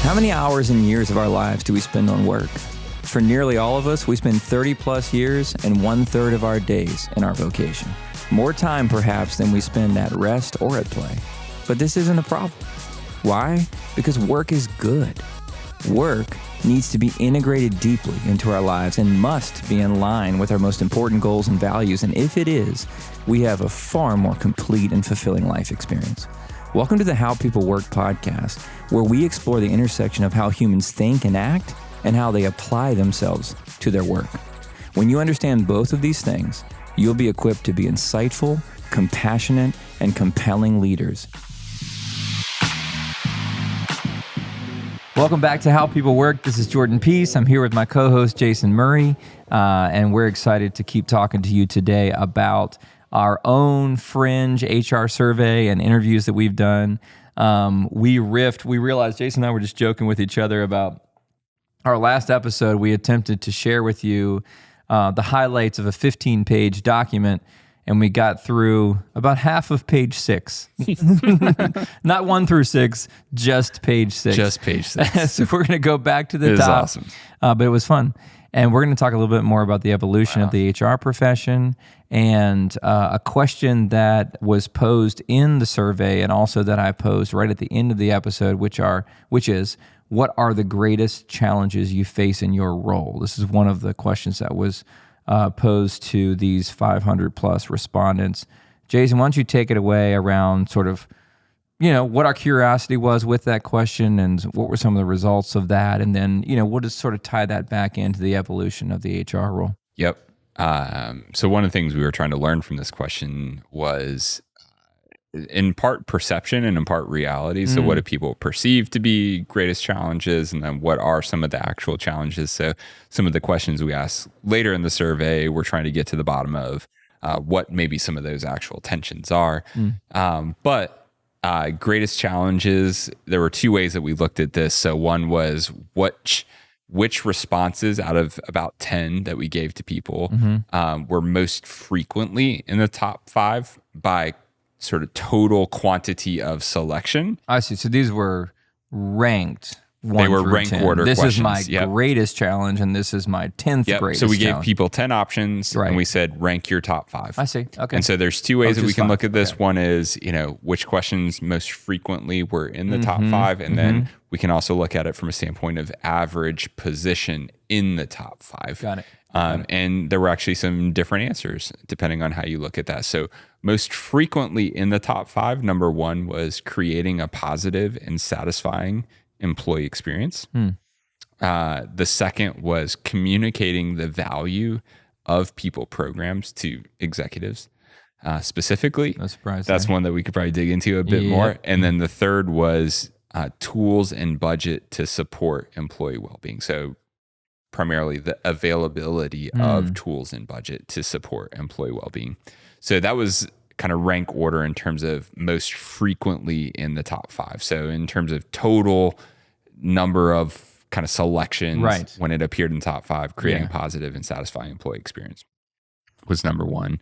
How many hours and years of our lives do we spend on work? For nearly all of us, we spend 30 plus years and 1/3 of our days in our vocation. More time, perhaps, than we spend at rest or at play. But this isn't a problem. Why? Because work is good. Work needs to be integrated deeply into our lives and must be in line with our most important goals and values. And if it is, we have a far more complete and fulfilling life experience. Welcome to the How People Work podcast, where we explore the intersection of how humans think and act and how they apply themselves to their work. When you understand both of these things, you'll be equipped to be insightful, compassionate, and compelling leaders. Welcome back to How People Work. This is Jordan Peace. I'm here with my co-host, Jason Murray, and we're excited to keep talking to you today about our own fringe HR survey and interviews that we've done. We realized, Jason and I were just joking with each other about our last episode. We attempted to share with you the highlights of a 15-page document, and we got through about half of page 6. Not 1 through 6, just page 6. Just page 6. So we're going to go back to the top. It was awesome. But it was fun. And we're going to talk a little bit more about the evolution of the HR profession and a question that was posed in the survey and also that I posed right at the end of the episode, which is, what are the greatest challenges you face in your role? This is one of the questions that was posed to these 500 plus respondents. Jason, why don't you take it away around sort of, what our curiosity was with that question and what were some of the results of that? And then, we'll just sort of tie that back into the evolution of the HR role. Yep. So one of the things we were trying to learn from this question was in part perception and in part reality. So what do people perceive to be greatest challenges? And then what are some of the actual challenges? So some of the questions we asked later in the survey, we're trying to get to the bottom of what maybe some of those actual tensions are. Greatest challenges, there were 2 ways that we looked at this. So one was which responses out of about 10 that we gave to people were most frequently in the top 5 by sort of total quantity of selection. I see. So these were ranked. They were rank 10. order this questions. This is my greatest challenge, and this is my 10th greatest So we gave challenge. people 10 options, and we said, rank your top 5. I see. Okay. And so there's 2 ways that we can look at this. Okay. One is, which questions most frequently were in the top 5. And then we can also look at it from a standpoint of average position in the top 5. Got it. And there were actually some different answers depending on how you look at that. So most frequently in the top 5, number 1 was creating a positive and satisfying employee experience. The second was communicating the value of people programs to executives. Specifically, No surprise that's there. one that we could probably dig into a bit more. And then the third was tools and budget to support employee well-being. So primarily the availability of tools and budget to support employee well-being. So that was kind of rank order in terms of most frequently in the top 5. So in terms of total number of kind of selections when it appeared in the top 5, creating a positive and satisfying employee experience was number 1.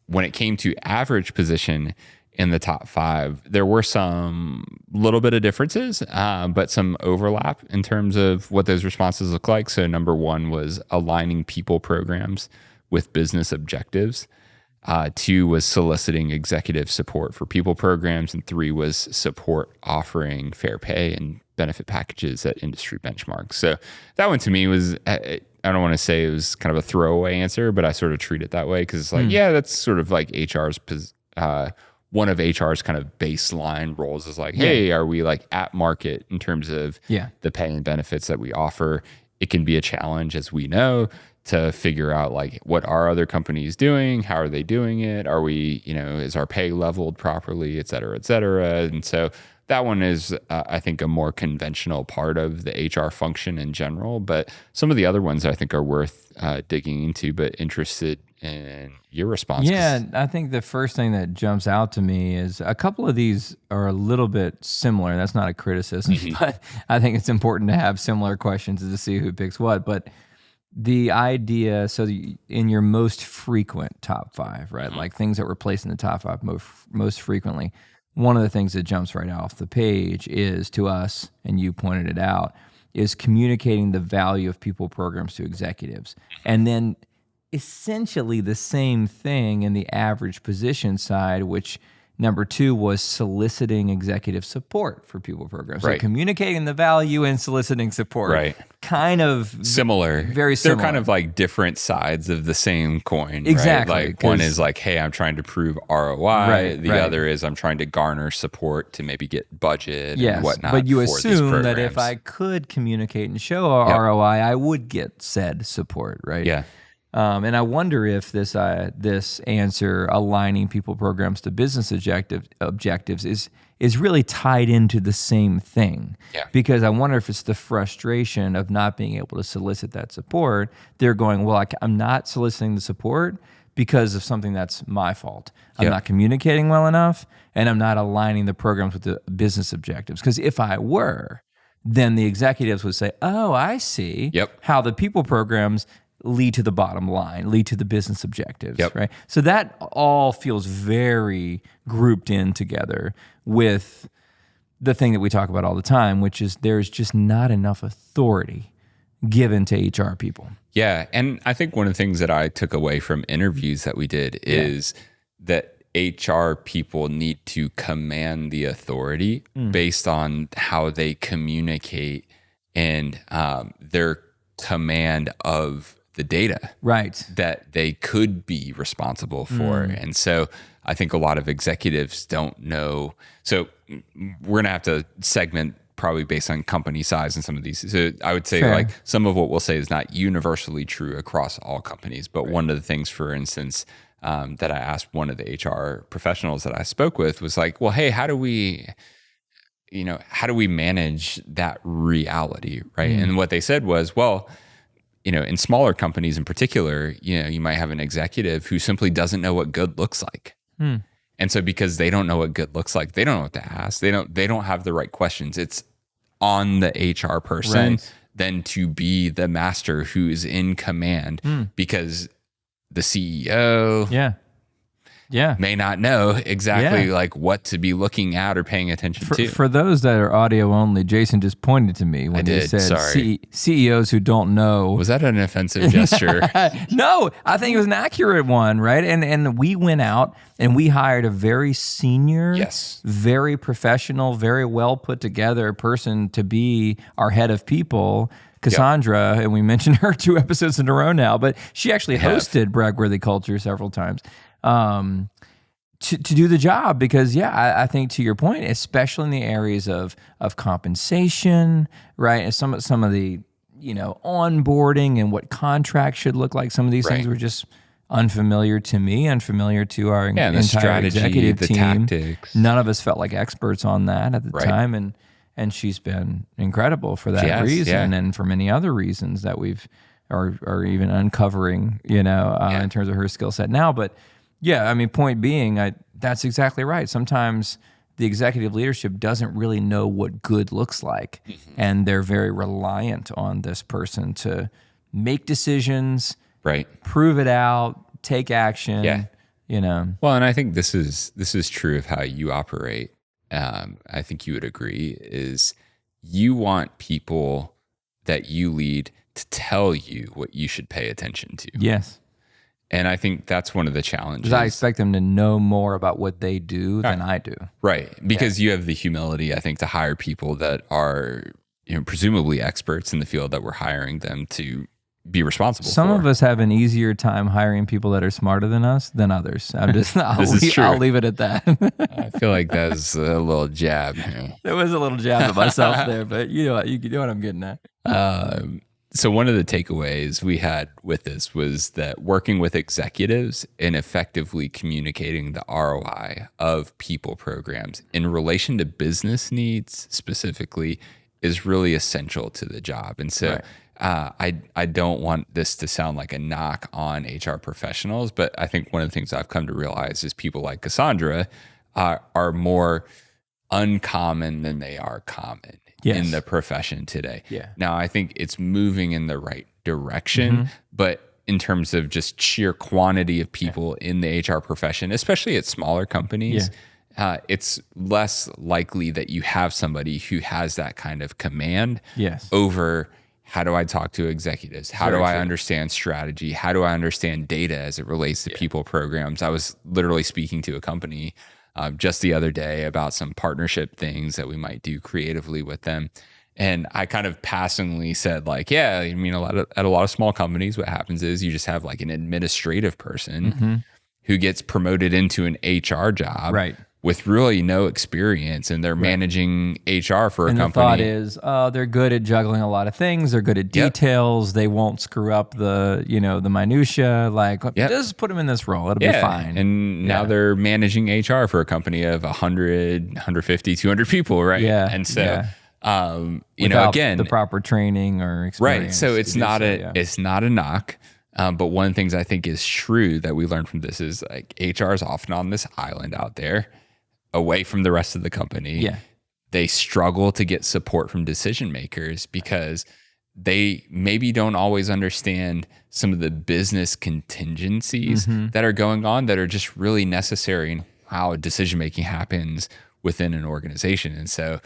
When it came to average position in the top 5, there were some little bit of differences, but some overlap in terms of what those responses look like. So number 1 was aligning people programs with business objectives. 2 was soliciting executive support for people programs. And 3 was support offering fair pay and benefit packages at industry benchmarks. So that one to me was, I don't want to say it was kind of a throwaway answer, but I sort of treat it that way because it's like, that's sort of like one of HR's kind of baseline roles is like, hey, are we like at market in terms of the pay and benefits that we offer? It can be a challenge, as we know, to figure out like what are other companies doing? How are they doing it? Are we, is our pay leveled properly, et cetera, et cetera. And so that one is, I think, a more conventional part of the HR function in general. But some of the other ones I think are worth digging into, but interested in your response. Yeah, I think the first thing that jumps out to me is a couple of these are a little bit similar. That's not a criticism, but I think it's important to have similar questions to see who picks what. But the idea, so in your most frequent top 5, right? Like things that were placed in the top 5 most frequently. one of the things that jumps right off the page is to us, and you pointed it out, is communicating the value of people programs to executives. And then essentially the same thing in the average position side, which number 2 was soliciting executive support for people programs. So communicating the value and soliciting support. Right. Kind of similar. Very similar. They're kind of like different sides of the same coin. Exactly. Right? Like one is like, hey, I'm trying to prove ROI. The other is I'm trying to garner support to maybe get budget and whatnot. But you for assume these that if I could communicate and show ROI, I would get said support, right? Yeah. And I wonder if this answer, aligning people programs to business objectives, is really tied into the same thing. Yeah. Because I wonder if it's the frustration of not being able to solicit that support. They're going, well, I'm not soliciting the support because of something that's my fault. I'm not communicating well enough, and I'm not aligning the programs with the business objectives. Because if I were, then the executives would say, oh, I see how the people programs lead to the bottom line, lead to the business objectives, right? So that all feels very grouped in together with the thing that we talk about all the time, which is there's just not enough authority given to HR people. Yeah, and I think one of the things that I took away from interviews that we did is that HR people need to command the authority based on how they communicate and their command of the data that they could be responsible for. And so I think a lot of executives don't know. So we're going to have to segment probably based on company size and some of these. So I would say like some of what we'll say is not universally true across all companies. But one of the things, for instance, that I asked one of the HR professionals that I spoke with was like, well, hey, how do we manage that reality? Right. And what they said was, well, in smaller companies in particular, you might have an executive who simply doesn't know what good looks like. And so because they don't know what good looks like, they don't know what to ask. They don't have the right questions. It's on the HR person then to be the master who is in command because the CEO may not know exactly like what to be looking at or paying attention to. For those that are audio only, Jason just pointed to me when he said CEOs who don't know. Was that an offensive gesture? No, I think it was an accurate one, right? And we went out and we hired a very senior, very professional, very well put together person to be our head of people, Cassandra, and we mentioned her 2 episodes in a row now, but she actually hosted Bragworthy Culture several times. To do the job because I think to your point, especially in the areas of compensation, right, and some of the onboarding and what contracts should look like, some of these things were just unfamiliar to me, unfamiliar to our entire strategy, executive the team. Tactics. None of us felt like experts on that at the time, and she's been incredible for that reason and for many other reasons that we've are even uncovering, in terms of her skill set now, but. Yeah, I mean, point being, that's exactly right. Sometimes the executive leadership doesn't really know what good looks like, and they're very reliant on this person to make decisions, prove it out, take action. Well, and I think this is true of how you operate. I think you would agree is you want people that you lead to tell you what you should pay attention to. Yes. And I think that's one of the challenges. Because I expect them to know more about what they do than I do. Right. Because you have the humility, I think, to hire people that are presumably experts in the field that we're hiring them to be responsible Some of us have an easier time hiring people that are smarter than us than others. I'll leave it at that. I feel like that's a little jab. There was a little jab at myself there, but you know what I'm getting at. So one of the takeaways we had with this was that working with executives and effectively communicating the ROI of people programs in relation to business needs specifically is really essential to the job. And so I don't want this to sound like a knock on HR professionals, but I think one of the things I've come to realize is people like Cassandra are more uncommon than they are common. In the profession today. Now, I think it's moving in the right direction, but in terms of just sheer quantity of people in the HR profession, especially at smaller companies, it's less likely that you have somebody who has that kind of command Yes. over how do I talk to executives? How do Very I true. understand strategy? How do I understand data as it relates to people programs? I was literally speaking to a company just the other day about some partnership things that we might do creatively with them. And I kind of passingly said, like, yeah, I mean, at a lot of small companies, what happens is you just have like an administrative person who gets promoted into an HR job Right. with really no experience, and they're managing HR for a And company. the thought is, they're good at juggling a lot of things. They're good at details. They won't screw up the minutia. Like, just put them in this role. It'll be fine. And now they're managing HR for a company of 100, 150, 200 people, right? Yeah. And so, Without again, the proper training or experience. right. So it's not it's not a knock. But one of the things I think is true that we learned from this is like HR is often on this island out there away from the rest of the company. Yeah. They struggle to get support from decision makers because they maybe don't always understand some of the business contingencies that are going on that are just really necessary in how decision making happens within an organization. And so,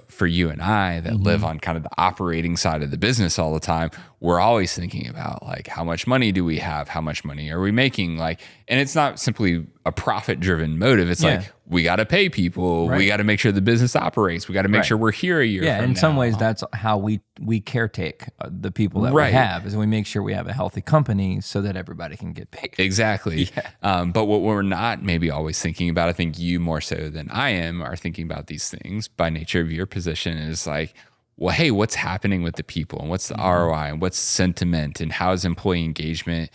for you and I that live on kind of the operating side of the business all the time, we're always thinking about like, how much money do we have? How much money are we making? Like, and it's not simply a profit driven motive. It's like, we got to pay people. Right. We got to make sure the business operates. We got to make sure we're here a year from in now. some ways, that's how we caretake the people that we have, is we make sure we have a healthy company so that everybody can get paid. Exactly. But what we're not maybe always thinking about, I think you more so than I am, are thinking about these things by nature of your position is like, well, hey, what's happening with the people and what's the ROI and what's sentiment and how is employee engagement,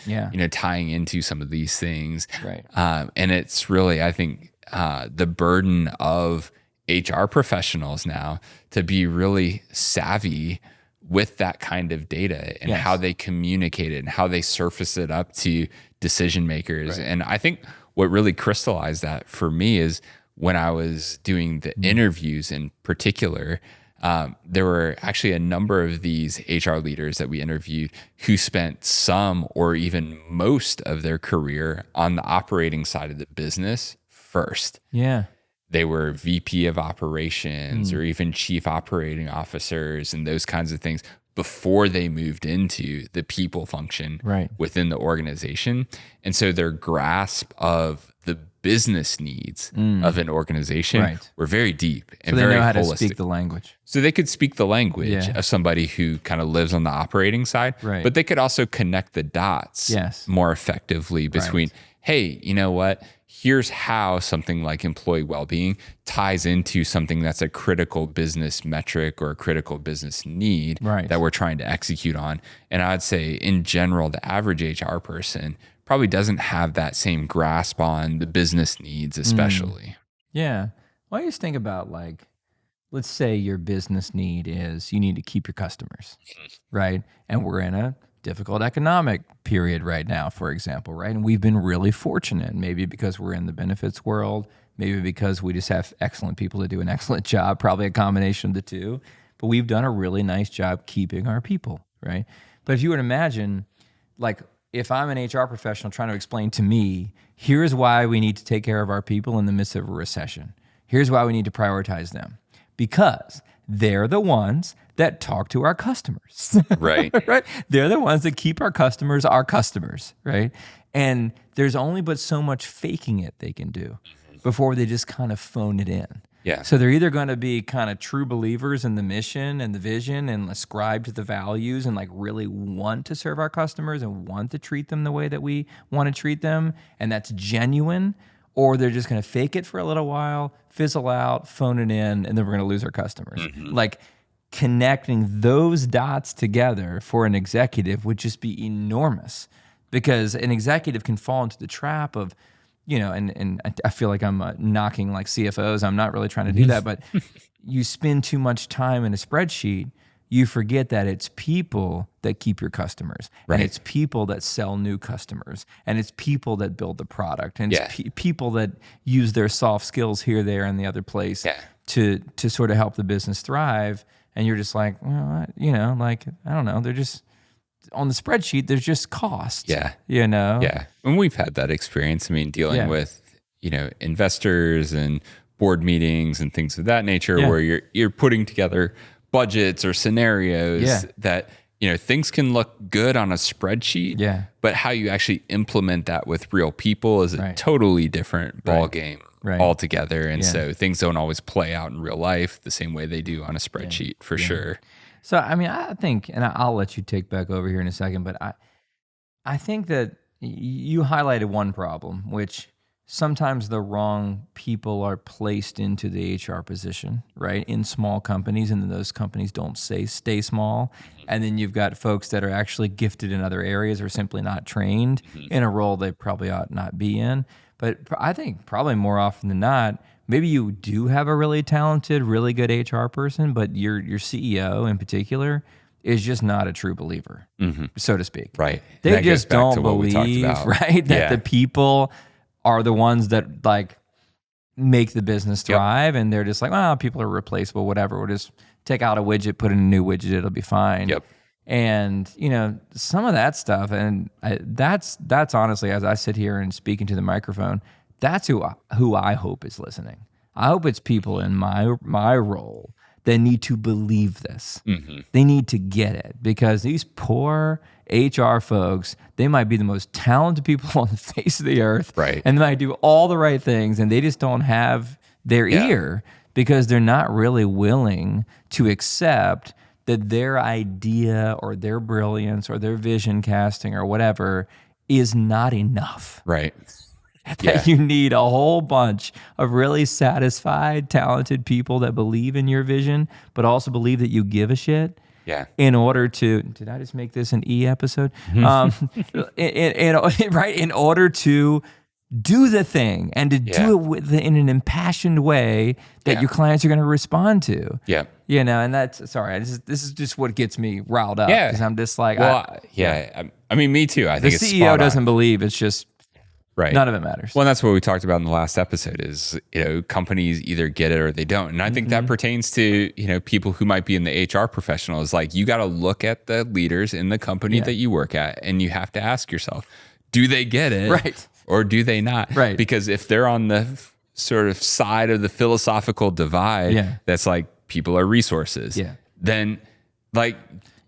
tying into some of these things. Right. And it's really, I think, the burden of HR professionals now to be really savvy with that kind of data and how they communicate it and how they surface it up to decision makers. Right. And I think what really crystallized that for me is when I was doing the interviews in particular, there were actually a number of these HR leaders that we interviewed who spent some or even most of their career on the operating side of the business first. Yeah. They were VP of operations or even chief operating officers and those kinds of things before they moved into the people function within the organization. And so their grasp of the business needs of an organization were very deep and very holistic. So they know how to speak the language. So they could speak the language of somebody who kind of lives on the operating side, but they could also connect the dots more effectively between, hey, you know what? Here's how something like employee well-being ties into something that's a critical business metric or a critical business need that we're trying to execute on. And I'd say in general, the average HR person probably doesn't have that same grasp on the business needs, especially. Yeah. Well, I just think about like, let's say your business need is you need to keep your customers, right? And we're in a difficult economic period right now, for example, right? And we've been really fortunate, maybe because we're in the benefits world, maybe because we just have excellent people that do an excellent job, probably a combination of the two, but we've done a really nice job keeping our people, right? But if you would imagine, like, if I'm an HR professional trying to explain to me, here's why we need to take care of our people in the midst of a recession. Here's why we need to prioritize them. Because they're the ones that talk to our customers. Right. Right? They're the ones that keep our customers, right? And there's only but so much faking it they can do before they just kind of phone it in. Yeah. So they're either going to be kind of true believers in the mission and the vision and ascribe to the values and like really want to serve our customers and want to treat them the way that we want to treat them, and that's genuine, or they're just going to fake it for a little while, fizzle out, phone it in, and then we're going to lose our customers. Like connecting those dots together for an executive would just be enormous, because an executive can fall into the trap of, and I feel like I'm knocking like CFOs. I'm not really trying to do that, but you spend too much time in a spreadsheet, you forget that it's people that keep your customers, and it's people that sell new customers, and it's people that build the product, and it's people that use their soft skills here, there, and the other place to sort of help the business thrive. And you're just like, well, like, I don't know, they're just on the spreadsheet, there's just cost. Yeah. Yeah. And we've had that experience. I mean, dealing with investors and board meetings and things of that nature, Yeah. where you're putting together budgets or scenarios Yeah. that things can look good on a spreadsheet, Yeah. but how you actually implement that with real people is a Right. totally different ball game Right. altogether. And Yeah. so things don't always play out in real life the same way they do on a spreadsheet, for sure. So, I mean, I think, and I'll let you take back over here in a second, but I think that you highlighted one problem, which sometimes the wrong people are placed into the HR position, right? In small companies, and then those companies don't stay small. And then you've got folks that are actually gifted in other areas or simply not trained in a role they probably ought not be in. But I think probably more often than not, maybe you do have a really talented, really good HR person, but your CEO in particular is just not a true believer, so to speak. Right. They That goes just back to don't what we talked believe, about. right? That Yeah. the people are the ones that like make the business thrive, and they're just like, well, people are replaceable, whatever. We'll just take out a widget, put in a new widget, it'll be fine. Yep. And some of that stuff, and that's honestly, as I sit here and speak into the microphone, that's who I hope is listening. I hope it's people in my role that need to believe this. They need to get it, because these poor HR folks, they might be the most talented people on the face of the earth, Right. and they might do all the right things, and they just don't have their ear because they're not really willing to accept that their idea or their brilliance or their vision casting or whatever is not enough. Right. That you need a whole bunch of really satisfied, talented people that believe in your vision, but also believe that you give a shit. Yeah. In order to, did I just make this an E episode? In order to do the thing and to do it in an impassioned way that your clients are going to respond to. Yeah. And that's, sorry, this is just what gets me riled up. Yeah. Because I'm just like, I mean, me too. I the think it's CEO spot on. doesn't believe, it's just, Right. none of it matters. Well, that's what we talked about in the last episode is, companies either get it or they don't. And I think that pertains to, people who might be in the HR professional. Is like, you got to look at the leaders in the company that you work at, and you have to ask yourself, do they get it? Right. Or do they not? Right. Because if they're on the sort of side of the philosophical divide, that's like people are resources, then like,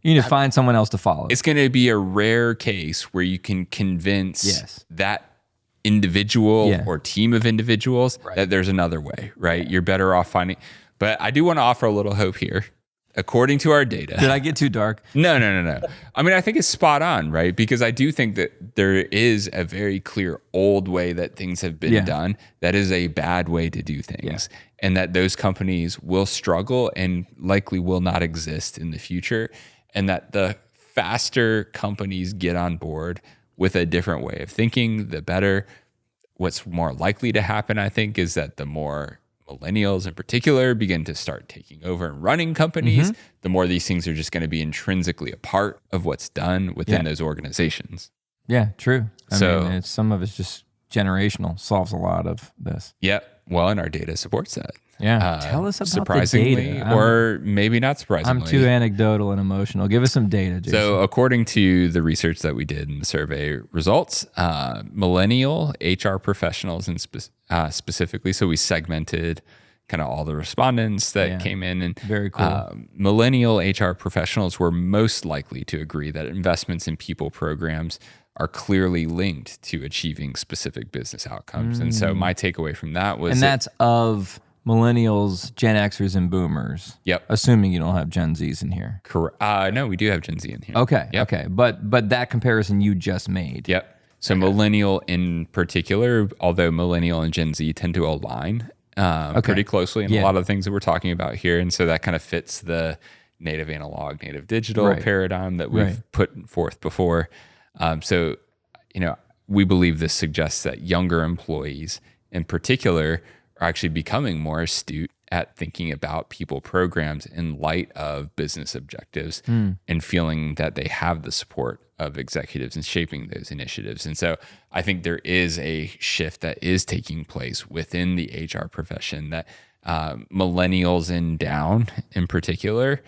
you need to find someone else to follow. it's going to be a rare case where you can convince that individual or team of individuals that there's another way, right? You're better off finding. But I do want to offer a little hope here. According to our data. Did I get too dark? No. I mean, I think it's spot on, right? Because I do think that there is a very clear old way that things have been done that is a bad way to do things. And that those companies will struggle and likely will not exist in the future. And that the faster companies get on board with a different way of thinking, the better. What's more likely to happen, I think, is that the more millennials in particular begin to start taking over and running companies, the more these things are just going to be intrinsically a part of what's done within those organizations. Yeah, true. I So- mean, some of it's just generational, solves a lot of this. Yeah. Well, and our data supports that. Yeah. Tell us about surprisingly, the data. or maybe not surprisingly. I'm too anecdotal and emotional. Give us some data, Jason. So, according to the research that we did in the survey results, millennial HR professionals, and specifically, so we segmented kind of all the respondents that came in, and Very cool. Millennial HR professionals were most likely to agree that investments in people programs are clearly linked to achieving specific business outcomes. And so, my takeaway from that was, and that's of millennials, Gen Xers, and boomers. Yep. Assuming you don't have Gen Zs in here. correct. No, we do have Gen Z in here. Okay. Yep. Okay. But that comparison you just made. Yep. So millennial in particular, although millennial and Gen Z tend to align pretty closely in a lot of the things that we're talking about here. And so that kind of fits the native analog, native digital paradigm that we've put forth before. So, we believe this suggests that younger employees in particular are actually becoming more astute at thinking about people programs in light of business objectives and feeling that they have the support of executives in shaping those initiatives. And so I think there is a shift that is taking place within the HR profession that millennials and down in particular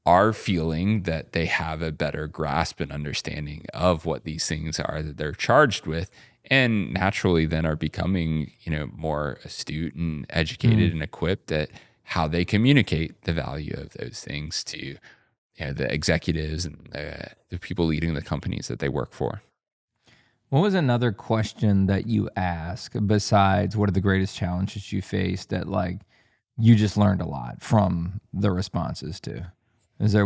are feeling that they have a better grasp and understanding of what these things are that they're charged with, and naturally then are becoming, more astute and educated and equipped at how they communicate the value of those things to the executives and the people leading the companies that they work for. What was another question that you asked besides what are the greatest challenges you faced that like you just learned a lot from the responses to? Is there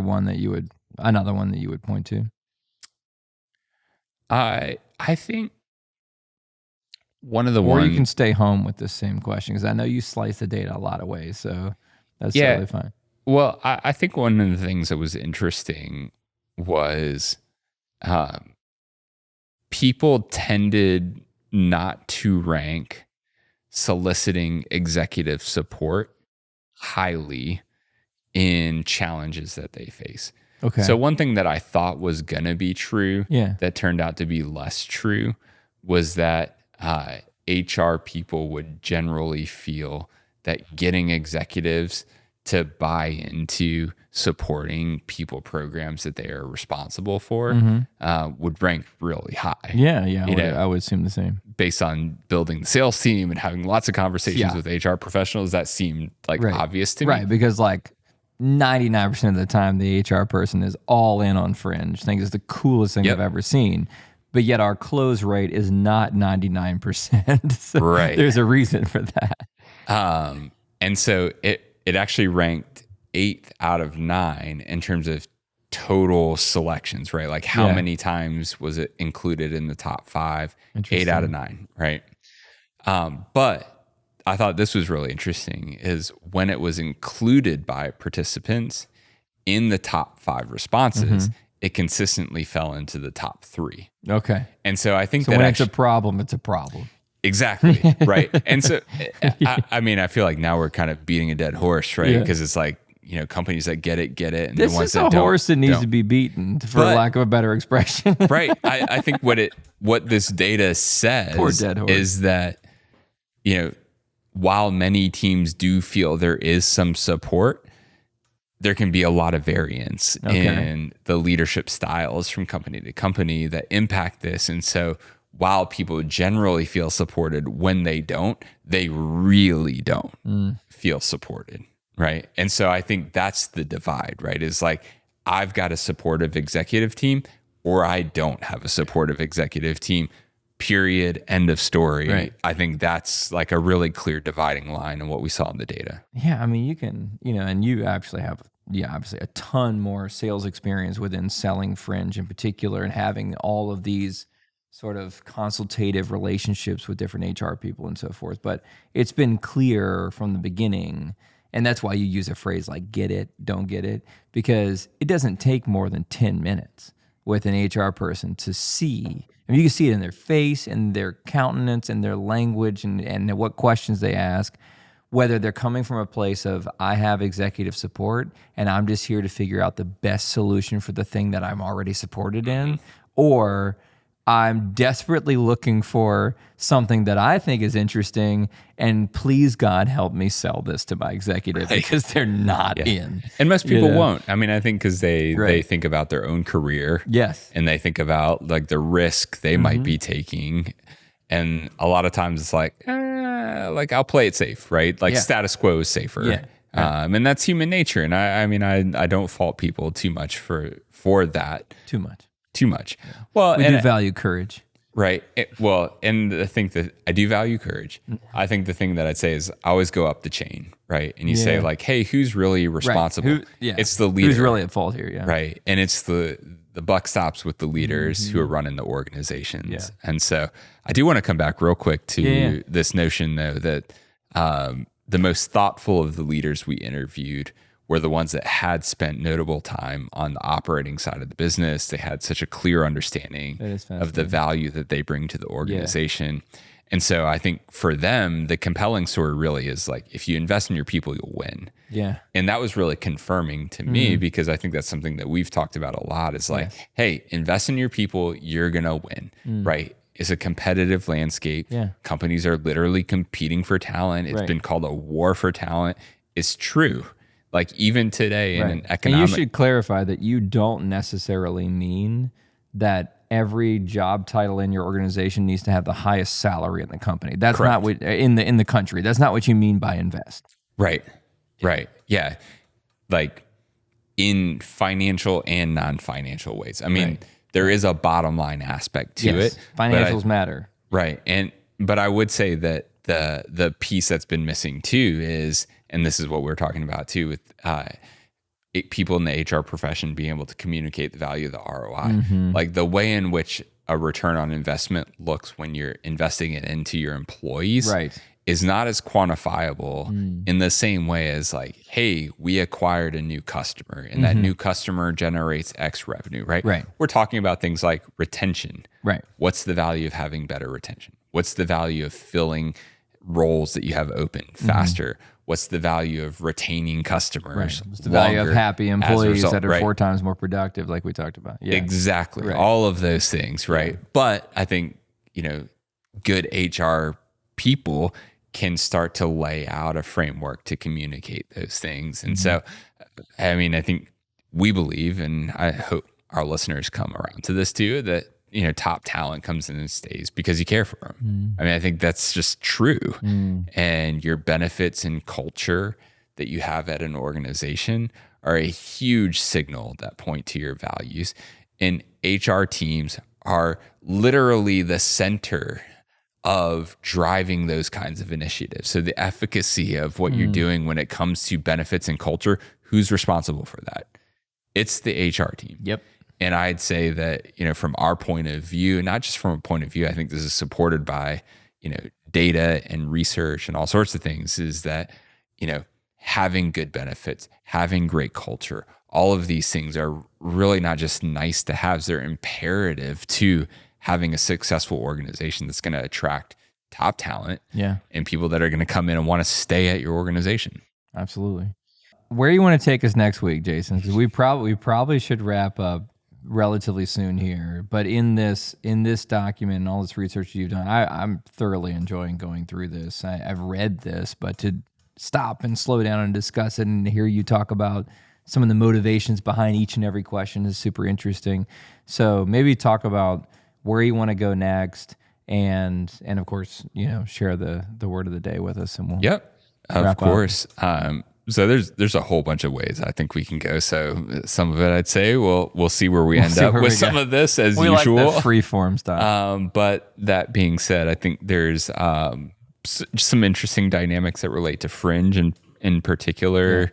another one that you would point to? I think one of the Or you can stay home with this same question because I know you slice the data a lot of ways, so that's totally fine. Well, I think one of the things that was interesting was people tended not to rank soliciting executive support highly in challenges that they face. Okay. So one thing that I thought was going to be true that turned out to be less true was that HR people would generally feel that getting executives to buy into supporting people programs that they are responsible for would rank really high. Yeah, I would assume the same. Based on building the sales team and having lots of conversations with HR professionals, that seemed like obvious to me. Right, because like 99% of the time, the HR person is all in on Fringe. Think it's the coolest thing I've ever seen. But yet our close rate is not 99%. So right. There's a reason for that. And so it actually ranked 8th out of 9 in terms of total selections, right? Like how many times was it included in the top 5? 8 out of 9, right? But I thought this was really interesting is when it was included by participants in the top 5 responses, it consistently fell into the top 3. Okay. And so I think so when it's a problem, it's a problem. Exactly. Right. And so, I feel like now we're kind of beating a dead horse, right? Because it's like, companies that get it. And this the ones is that a don't, horse that needs to be beaten, for lack of a better expression. Right. I think what this data says Poor dead horse. Is that, while many teams do feel there is some support, there can be a lot of variance in the leadership styles from company to company that impact this. And so while people generally feel supported, when they don't, they really don't feel supported, right? And so I think that's the divide, right? Is like, I've got a supportive executive team or I don't have a supportive executive team, period, end of story. Right. I think that's like a really clear dividing line in what we saw in the data. Yeah, I mean, you can, and you actually have, obviously a ton more sales experience within selling Fringe in particular and having all of these sort of consultative relationships with different HR people and so forth. But it's been clear from the beginning, and that's why you use a phrase like get it, don't get it, because it doesn't take more than 10 minutes with an HR person to see. I mean, you can see it in their face and their countenance and their language and what questions they ask, whether they're coming from a place of, I have executive support and I'm just here to figure out the best solution for the thing that I'm already supported in, or I'm desperately looking for something that I think is interesting, and please God help me sell this to my executive because they're not in. And most people won't. I mean, I think because they think about their own career. Yes. And they think about like the risk they might be taking. And a lot of times it's like I'll play it safe, right? Like status quo is safer. Yeah. And that's human nature. And I mean, I don't fault people too much for that. Too much. Yeah. Well, we do value courage. Right. And I think that I do value courage. I think the thing that I'd say is I always go up the chain, right? And you say like, hey, who's really responsible? Right. It's the leader. Who's really at fault here, yeah. Right. And it's the buck stops with the leaders who are running the organizations. Yeah. And so I do want to come back real quick to this notion, though, that the most thoughtful of the leaders we interviewed were the ones that had spent notable time on the operating side of the business. They had such a clear understanding of the value that they bring to the organization. Yeah. And so I think for them, the compelling story really is like, if you invest in your people, you'll win. Yeah. And that was really confirming to me because I think that's something that we've talked about a lot is like, hey, invest in your people, you're going to win, right? It's a competitive landscape. Yeah. Companies are literally competing for talent. It's been called a war for talent. It's true. Like even today in an economic... And you should clarify that you don't necessarily mean that every job title in your organization needs to have the highest salary in the company. That's Correct. not what in the country. That's not what you mean by invest. Right. Right. Yeah. Like in financial and non-financial ways. I mean, there is a bottom line aspect to it. Financials matter. Right. But I would say that the piece that's been missing too is, and this is what we're talking about too, with people in the HR profession being able to communicate the value of the ROI, like the way in which a return on investment looks when you're investing it into your employees, is not as quantifiable in the same way as like, hey, we acquired a new customer and that new customer generates X revenue, right? We're talking about things like retention. What's the value of having better retention? What's the value of filling roles that you have open faster? What's the value of retaining customers? What's the value of happy employees that are 4 times more productive, like we talked about? Exactly. All of those things, right? But I think, good HR people can start to lay out a framework to communicate those things. And so, I mean, I think we believe, and I hope our listeners come around to this too, that, top talent comes in and stays because you care for them. I mean, I think that's just true. And your benefits and culture that you have at an organization are a huge signal that point to your values. And HR teams are literally the center of driving those kinds of initiatives. So the efficacy of what you're doing when it comes to benefits and culture, who's responsible for that? It's the HR team. And I'd say that, from our point of view, not just from a point of view, I think this is supported by, data and research and all sorts of things, is that, having good benefits, having great culture, all of these things are really not just nice to have, they're imperative to having a successful organization that's going to attract top talent and people that are going to come in and want to stay at your organization. Absolutely. Where do you want to take us next week, Jason? Because we probably should wrap up relatively soon here. But in this document and all this research you've done, I'm thoroughly enjoying going through this. I've read this, but to stop and slow down and discuss it and hear you talk about some of the motivations behind each and every question is super interesting. So maybe talk about where you want to go next, and of course, share the word of the day with us, and we'll of course. So there's a whole bunch of ways I think we can go. So some of it I'd say we'll see where we end up with some of this as usual. Like the free form style. But that being said, I think there's some interesting dynamics that relate to Fringe in particular,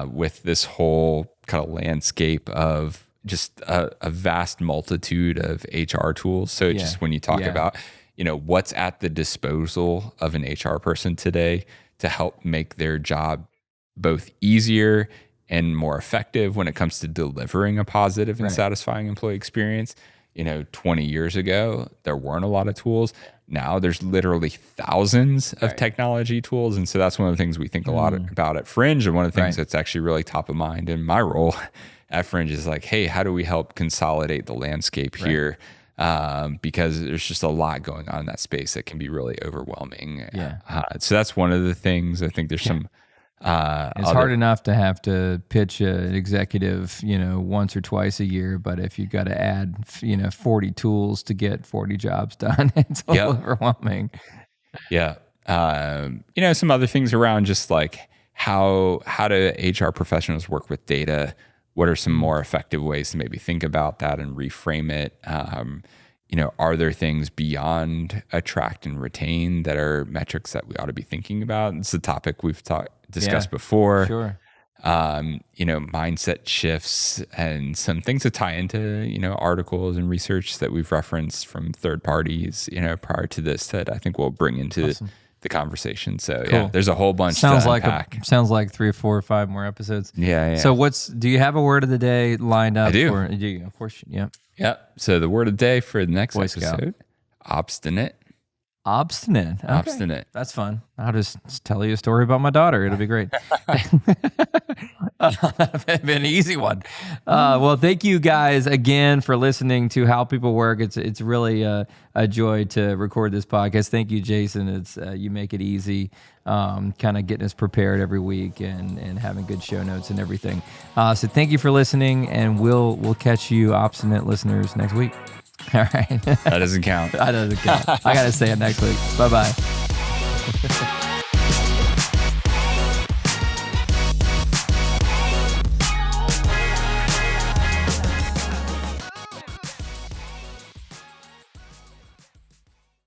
with this whole kind of landscape of just a vast multitude of HR tools. So just when you talk about, what's at the disposal of an HR person today to help make their job both easier and more effective when it comes to delivering a positive and satisfying employee experience. 20 years ago, there weren't a lot of tools. Now there's literally thousands of technology tools. And so that's one of the things we think a lot about at Fringe. And one of the things that's actually really top of mind in my role at Fringe is like, hey, how do we help consolidate the landscape here? Because there's just a lot going on in that space that can be really overwhelming. So that's one of the things. I think there's some... it's hard enough to have to pitch an executive, once or twice a year, but if you've got to add, 40 tools to get 40 jobs done, it's a little overwhelming. Some other things around just like how do HR professionals work with data? What are some more effective ways to maybe think about that and reframe it? Are there things beyond attract and retain that are metrics that we ought to be thinking about? It's a topic we've discussed before. Sure. Mindset shifts and some things to tie into, articles and research that we've referenced from third parties, prior to this that I think we'll bring into the conversation. So there's a whole bunch to unpack. Sounds like 3 or 4 or 5 more episodes. So do you have a word of the day lined up? I do. Of course. So the word of the day for the next episode, obstinate. Obstinate. Okay. Obstinate. That's fun. I'll just tell you a story about my daughter. It'll be great. That'd be an easy one. Well, thank you guys again for listening to How People Work. It's really a joy to record this podcast. Thank you, Jason. It's you make it easy, kind of getting us prepared every week and having good show notes and everything. So thank you for listening, and we'll catch you obstinate listeners next week. All right. That doesn't count. That doesn't count. I got to say it next week. Bye-bye.